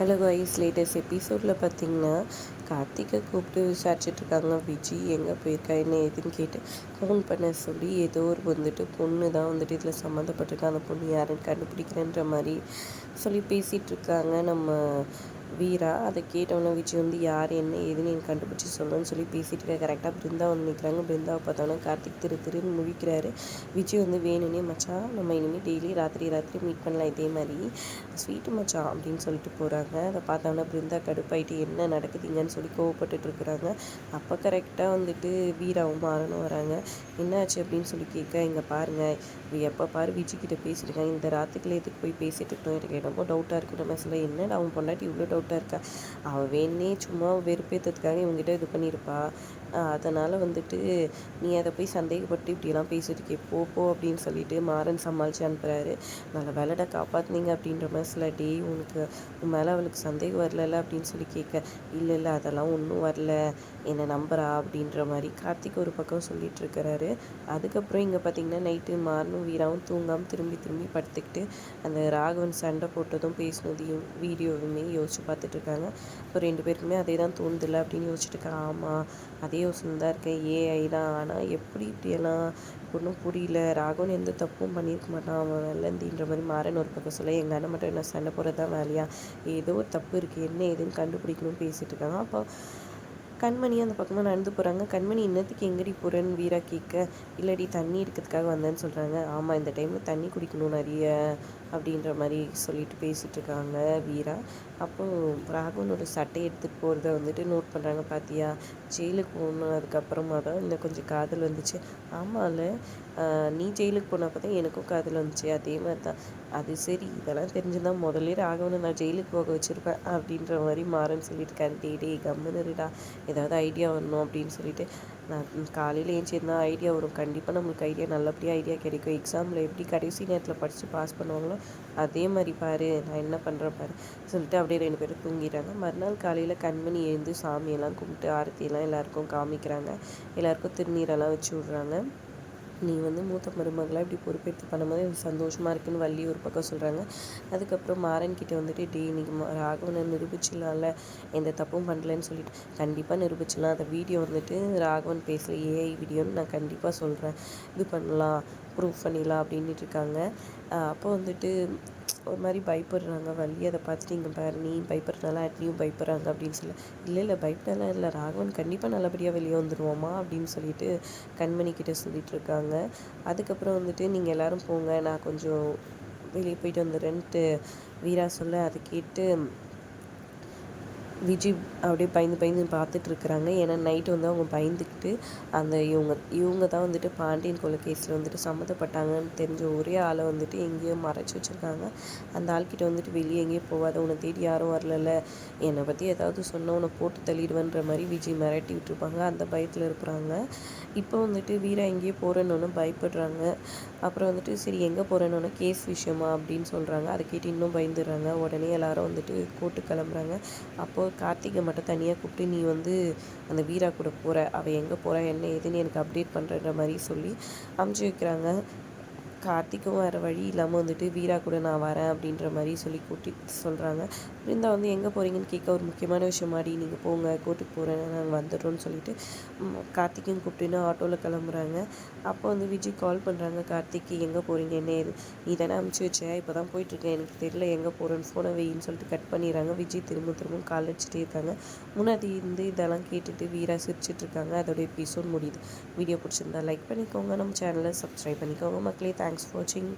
Hello guys, latest எபிசோடில் பார்த்தீங்கன்னா கார்த்திகை கூப்பிட்டு விசாரிச்சுட்ருக்காங்க. விஜய் எங்கே போயிருக்கா என்ன ஏதுன்னு கேட்டு ஃபோன் பண்ண சொல்லி ஏதோ ஒரு பொண்ணு தான் இதில் சம்மந்தப்பட்டிருக்கா, அந்த பொண்ணு யாருன்னு கண்டுபிடிக்கிறேன்ற மாதிரி சொல்லி பேசிகிட்ருக்காங்க நம்ம வீரா. அதை கேட்டவொன்னே விஜய் யார் என்ன ஏதுன்னு எனக்கு கண்டுபிடிச்சி சொல்லணும்னு சொல்லி பேசிகிட்டு இருக்க. கரெக்டாக பிருந்தா நிற்கிறாங்க. பிருந்தாவை பார்த்தோன்னா கார்த்திக் திருன்னு முழிக்கிறாரு. விஜய் வேணும்னே மச்சான் நம்ம இனிமேல் டெய்லி ராத்திரி மீட் பண்ணலாம் இதே மாதிரி ஸ்வீட்டு மச்சான் அப்படின்னு சொல்லிட்டு போகிறாங்க. அதை பார்த்தோன்னா பிருந்தா கடுப்பாயிட்டு என்ன நடக்குதுங்கன்னு சொல்லி கோவப்பட்டுட்ருக்குறாங்க. அப்போ கரெக்டாக வீராவும் மாறணும் வராங்க. என்னாச்சு அப்படின்னு சொல்லி கேட்க, இங்கே பாருங்கள் எப்போ பாரு விஜய்கிட்ட பேசியிருக்காங்க, இந்த ராத்துக்குள்ளே எதுக்கு போய் பேசிகிட்டு இருக்கணும், எனக்கு என்னமோ டவுட்டாக இருக்கணும். நான் சொல்ல என்னடா அவன் பொண்டாட்டி இவ்வளோ டவுட்டாக இருக்கா, அவள் வேணே சும்மா வெறுப்பேற்றதுக்காக இவங்ககிட்ட இது பண்ணியிருப்பா, அதனால் நீ அதை போய் சந்தேகப்பட்டு இப்படியெல்லாம் பேசிட்டு போ அப்படின்னு சொல்லிட்டு மாறன் சமாளித்து அனுப்புகிறாரு. நல்ல வேலைடா காப்பாற்றுனீங்க அப்படின்ற மாதிரி சில உனக்கு உன் மேலே அவளுக்கு சந்தேகம் வரல அப்படின்னு சொல்லி கேட்க, இல்லை அதெல்லாம் ஒன்றும் வரல, என்னை நம்புறா அப்படின்ற மாதிரி கார்த்திக் ஒரு பக்கம் சொல்லிட்டு இருக்கிறாரு. அதுக்கப்புறம் இங்கே பார்த்தீங்கன்னா நைட்டு மாறனும் வீராவும் தூங்காமல் திரும்பி படுத்துக்கிட்டு அந்த ராகவன் சண்டை போட்டதும் பேசினதையும் வீடியோவுமே யோசிச்சு பார்த்துட்ருக்காங்க. இப்போ 2 பேருக்குமே அதே தான் தோணுதில்லை அப்படின்னு யோசிச்சுட்டு இருக்கேன். ஆமாம், அதே யோசனை தான் இருக்கேன், ஏஐ தான். ஆனால் எப்படி இப்படியெல்லாம் ஒன்றும் புரியல, ராகவன் எந்த தப்பும் பண்ணியிருக்க மாட்டான், அவன் வெள்ளந்தின்ற மாதிரி மாறன் ஒரு பக்கம் சொல்ல, எங்கள் அண்ணன் மட்டும் என்ன சண்டை போடுறது தான் வேலையா, ஏதோ ஒரு தப்பு இருக்குது, என்ன ஏதுன்னு கண்டுபிடிக்கணும்னு பேசிகிட்டு இருக்காங்க. அப்போ கண்மணி அந்த பக்கமாக நடந்து போகிறாங்க. கண்மணி இன்னத்துக்கு எங்கடி போகிறேன்னு வீரா கேட்க, இல்லடி தண்ணி எடுக்கிறதுக்காக வந்தேன்னு சொல்கிறாங்க. ஆமாம், இந்த டைமில் தண்ணி குடிக்கணும் நிறைய அப்படின்ற மாதிரி சொல்லிட்டு பேசிகிட்டு இருக்காங்க வீரா. அப்போது ராகவனோட சட்டையை எடுத்துகிட்டு போகிறத நோட் பண்ணுறாங்க. பார்த்தியா, ஜெயிலுக்கு போகணும் அதுக்கப்புறமா தான் இன்னும் கொஞ்சம் காதல் வந்துச்சு. ஆமாம்ல, நீ ஜெயிலுக்கு போனப்போ தான் எனக்கும் காதல் வந்துச்சு, அதே மாதிரி தான். அது சரி, இதெல்லாம் தெரிஞ்சுதான் முதல்ல ராகவனை நான் ஜெயிலுக்கு போக வச்சுருப்பேன் அப்படின்ற மாதிரி மாறன்னு சொல்லிட்டு இருக்காரு. டே கம்முன்னுடா, ஏதாவது ஐடியா வரணும் அப்படின்னு சொல்லிட்டு நான் காலையில் ஏஞ்சிருந்தா ஐடியா வரும், கண்டிப்பாக நம்மளுக்கு ஐடியா நல்லபடியாக ஐடியா கிடைக்கும். எக்ஸாமில் எப்படி கடைசி நேரத்தில் படித்து பாஸ் பண்ணுவாங்களோ அதே மாதிரி பாரு, நான் என்ன பண்ணுறேன் பாரு சொல்லிட்டு அப்படியே 2 பேரும் தூங்கிடுறாங்க. மறுநாள் காலையில் கண்மணி எழுந்து சாமியெல்லாம் கும்பிட்டு ஆரத்தியெல்லாம் எல்லாருக்கும் காமிக்கிறாங்க. எல்லாருக்கும் திருநீரெல்லாம் வச்சு விட்றாங்க. நீ மூத்த மருமகளாக இப்படி பொறுப்பேற்று பண்ணும்போது எனக்கு சந்தோஷமாக இருக்குன்னு வள்ளி ஒரு பக்கம் சொல்கிறாங்க. அதுக்கப்புறம் மாறன்கிட்ட நீங்கள் ராகவனை நிரூபிச்சிடலாம்ல, எந்த தப்பும் பண்ணலன்னு சொல்லிட்டு, கண்டிப்பாக நிரூபிச்சிடலாம். அந்த வீடியோ ராகவன் பேசுகிற ஏஐ வீடியோன்னு நான் கண்டிப்பாக சொல்கிறேன், இது பண்ணலாம், ப்ரூஃப் பண்ணிடலாம் அப்படின்ட்டு இருக்காங்க. அப்போ ஒரு மாதிரி பயப்படுறாங்க வள்ளி. அதை பார்த்துட்டு, இங்கே பாரு நீ பயப்படுறதுனால ஆட்னியும் பயப்படுறாங்க அப்படின்னு சொல்ல, இல்லை பயப்படலாம் இல்லை, ராகவன் கண்டிப்பாக நல்லபடியாக வெளியே வந்துடுவோமா அப்படின்னு சொல்லிட்டு கண்மணிக்கிட்ட சொல்லிட்டு இருக்காங்க. அதுக்கப்புறம் நீங்கள் எல்லோரும் போங்க, நான் கொஞ்சம் வெளியே போயிட்டு வந்துடுறேன்ட்டு வீரா சொல்ல, அதை கேட்டு விஜய் அப்படியே பயந்து பார்த்துட்ருக்குறாங்க. ஏன்னா நைட்டு அவங்க பயந்துக்கிட்டு அந்த இவங்க தான் பாண்டியன் கொலை கேஸில் சம்மந்தப்பட்டாங்கன்னு தெரிஞ்ச ஒரே ஆளை எங்கேயோ மறைச்சி வச்சுருக்காங்க. அந்த ஆள்கிட்ட வெளியே எங்கேயும் போகாத, உன்னை தேடி யாரும் வரல, என்னை பற்றி ஏதாவது சொன்னால் உன்னை போட்டு தள்ளிடுவேன்ற மாதிரி விஜய் மிரட்டி விட்டுருப்பாங்க. அந்த பயத்தில் இருக்கிறாங்க. இப்போ வீரா எங்கேயோ போகிறேன்னு பயப்படுறாங்க. அப்புறம் சரி எங்கே போகிறேன்னு கேஸ் விஷயமா அப்படின்னு சொல்கிறாங்க. அதை கேட்டு இன்னும் பயந்துடுறாங்க. உடனே எல்லாரும் கோர்ட்டுக்கு கிளம்புறாங்க. அப்போது கார்த்திகை மட்டும் தனியாக கூப்பிட்டு, நீ அந்த வீரா கூட போகிற, அவள் எங்கே போகிறா என்ன ஏதுன்னு எனக்கு அப்டேட் பண்ணுறன்ற மாதிரி சொல்லி அமுச்சு வைக்கிறாங்க. கார்த்திக்கும் வேறு வழி இல்லாமல் வீரா கூட நான் வரேன் அப்படின்ற மாதிரி சொல்லி கூட்டிட்டு சொல்கிறாங்க. பிருந்தா எங்கே போகிறீங்கன்னு கேட்க, ஒரு முக்கியமான விஷயமாடி, நீங்கள் போங்க, கோர்ட்டுக்கு போகிறேன், நாங்கள் வந்துடுறோன்னு சொல்லிட்டு கார்த்திக்கும் கூப்பிட்டுன்னு ஆட்டோவில் கிளம்புறாங்க. அப்போ விஜய் கால் பண்ணுறாங்க, கார்த்திக்கு எங்கே போகிறீங்க என்ன ஏது, நீ தானே அமுச்சு வச்ச, இப்போ தான் போயிட்டுருக்கேன், எனக்கு தெரியல எங்கே போகிறேன்னு, ஃபோனை வெயின்னு சொல்லிட்டு கட் பண்ணிடுறாங்க. விஜய் திரும்ப கால் அடிச்சுட்டே இருக்காங்க. முன்னாடி இதெல்லாம் கேட்டுட்டு வீரா சிரிச்சிட்ருக்காங்க. அதோட எபிசோட் முடியுது. வீடியோ பிடிச்சிருந்தா லைக் பண்ணிக்கோங்க, நம்ம சேனலை சப்ஸ்கிரைப் பண்ணிக்கோங்க மக்களே. தேங்க்ஸ் ஃபார் வாட்சிங்.